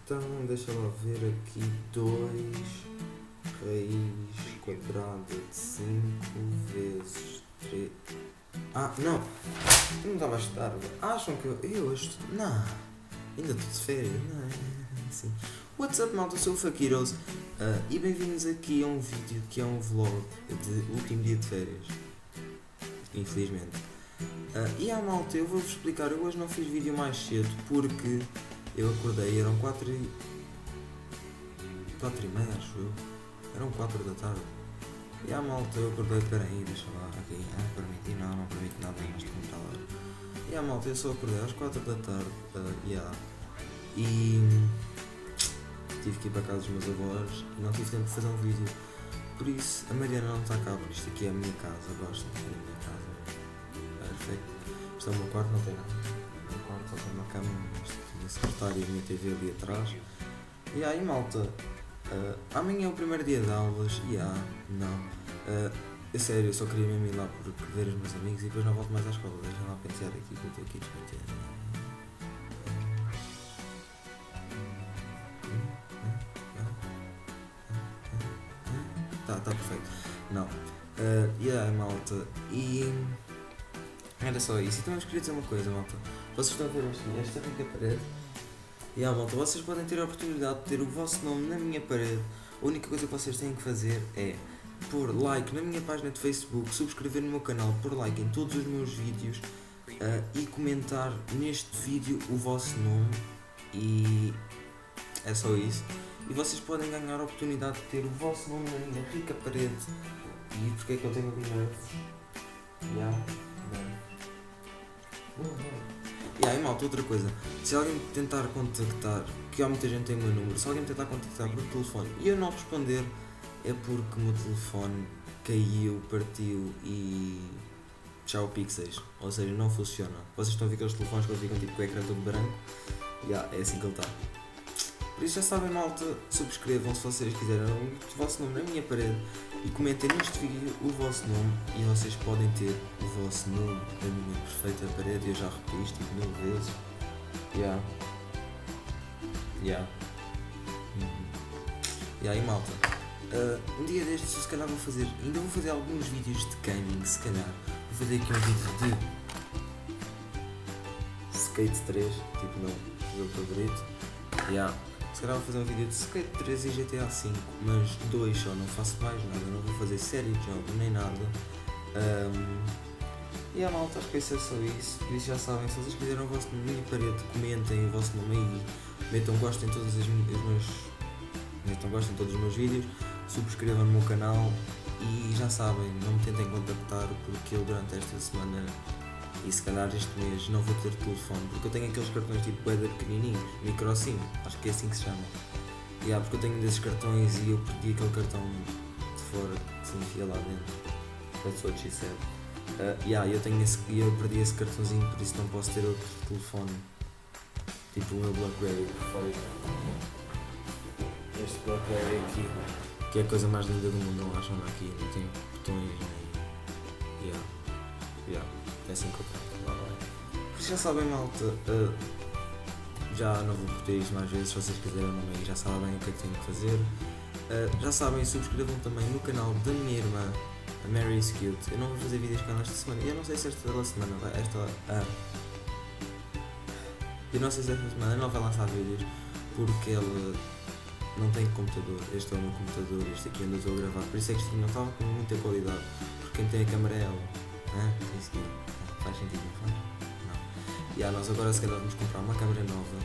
Então, deixa lá ver aqui. 2 raiz quadrada de 5 vezes 3. Ah, não! Eu não estava a estudar. Acham que eu estudo? Não! Ainda estou de férias, não é? Assim. What's up, malta? Eu sou o Fakiros e bem-vindos aqui a um vídeo que é um vlog de último dia de férias. Infelizmente. E a malta, eu vou-vos explicar. Eu hoje não fiz vídeo mais cedo porque eu acordei, eram 4h30, acho eu. Eram 4 da tarde. E a malta, eu acordei, peraí, deixa lá, aqui, permiti, não permite nada neste computador. E a malta, eu só acordei às 4 da tarde, e tive que ir para casa dos meus avós e não tive tempo de fazer um vídeo. Por isso, a Mariana não está cá, porque isto aqui é a minha casa, gosto da minha casa. Perfeito. Isto é o meu quarto, não tem nada. O meu quarto só tem uma cama, a minha secretária e a minha TV ali atrás. E aí, malta, amanhã é o primeiro dia de aulas, é sério, eu só queria mesmo ir lá porque ver os meus amigos e depois não volto mais à escola. Deixa lá pensar aqui que eu estou aqui a discutir. Tá perfeito. Não. Malta. E era só isso. Então eu queria dizer uma coisa, malta. Vocês estão a ver esta rica parede? Malta, vocês podem ter a oportunidade de ter o vosso nome na minha parede. A única coisa que vocês têm que fazer é pôr like na minha página de Facebook, subscrever no meu canal, pôr like em todos os meus vídeos e comentar neste vídeo o vosso nome. E é só isso. E vocês podem ganhar a oportunidade de ter o vosso nome na minha rica parede. E porque é que eu tenho ali nervos? E aí, malta, outra coisa, se alguém me tentar contactar, que há muita gente que tem o meu número, se alguém me tentar contactar por telefone e eu não responder, é porque o meu telefone caiu, partiu e tchau pixels, ou seja, não funciona. Vocês estão a ver aqueles telefones que ficam tipo com o ecrã todo branco? É assim que ele está. Por isso já sabem, malta, subscrevam se vocês quiserem o vosso nome na minha parede e comentem neste vídeo o vosso nome e vocês podem ter o vosso nome na minha perfeita parede. Eu já repeti isto 1000 vezes. E aí, malta, um dia destes se calhar ainda vou fazer alguns vídeos de gaming, se calhar. Vou fazer aqui um vídeo de Skate 3, tipo no jogo favorito. Se calhar vou fazer um vídeo de Skate 3 e GTA V, mas 2 só, não faço mais nada, não vou fazer série de jogos nem nada. Malta, acho que isso é só isso. Por isso já sabem, se vocês quiserem o vosso nome na minha parede, comentem o vosso nome aí, metam gosto em todos os meus vídeos, subscrevam no meu canal e já sabem, não me tentem contactar porque eu durante esta semana e se calhar este mês não vou ter telefone, porque eu tenho aqueles cartões tipo bué pequenininhos, micro SIM, acho que é assim que se chama. Porque eu tenho desses cartões e eu perdi aquele cartão de fora que se enfia lá dentro. That's what she said. Eu perdi esse cartãozinho, por isso não posso ter outro telefone. Tipo o meu BlackBerry perfeito. Este BlackBerry aqui, que é a coisa mais linda do mundo, não acham aqui? Não tem botões nem. É assim que eu quero. Por isso já sabem, malta, já não vou repetir isto mais vezes, se vocês quiserem o nome aí já sabem o que é que têm que fazer. Já sabem, subscrevam também no canal da minha irmã, a Mary is Cute. Eu não vou fazer vídeos com ela esta semana, eu não sei se esta semana não vai lançar vídeos, porque ela não tem computador. Este é o meu computador, este aqui onde eu estou a gravar, por isso é que isto não estava com muita qualidade, porque quem tem a câmera é ela. Tem sentido? Faz sentido, não faz? Não. Nós agora se calhar vamos comprar uma câmera nova,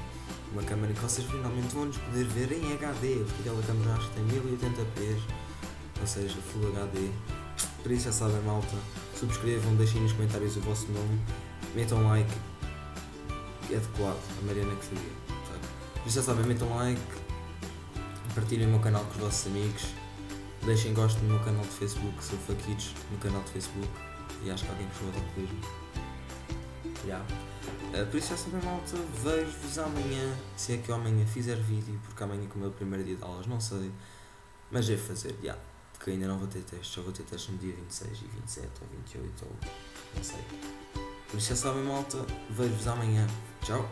uma câmera que vocês finalmente vão nos poder ver em HD, porque aquela câmera acho que tem 1080p, ou seja, Full HD. Por isso já sabem, malta, subscrevam, deixem nos comentários o vosso nome, metam like, é adequado, a Mariana que sabia, sabe? Por isso já sabem, metam like, partilhem o meu canal com os vossos amigos, deixem gosto no meu canal de Facebook, sou Fakiros, no canal de Facebook, e acho que alguém puxou de autocolismo. Por isso já sabem, malta, vejo-vos amanhã, se é que eu amanhã fizer vídeo, porque amanhã como é o primeiro dia de aulas, não sei, mas devo fazer, porque ainda não vou ter testes, só vou ter testes no dia 26 e 27 ou 28 ou não sei. Por isso já sabem, malta, vejo-vos amanhã, tchau!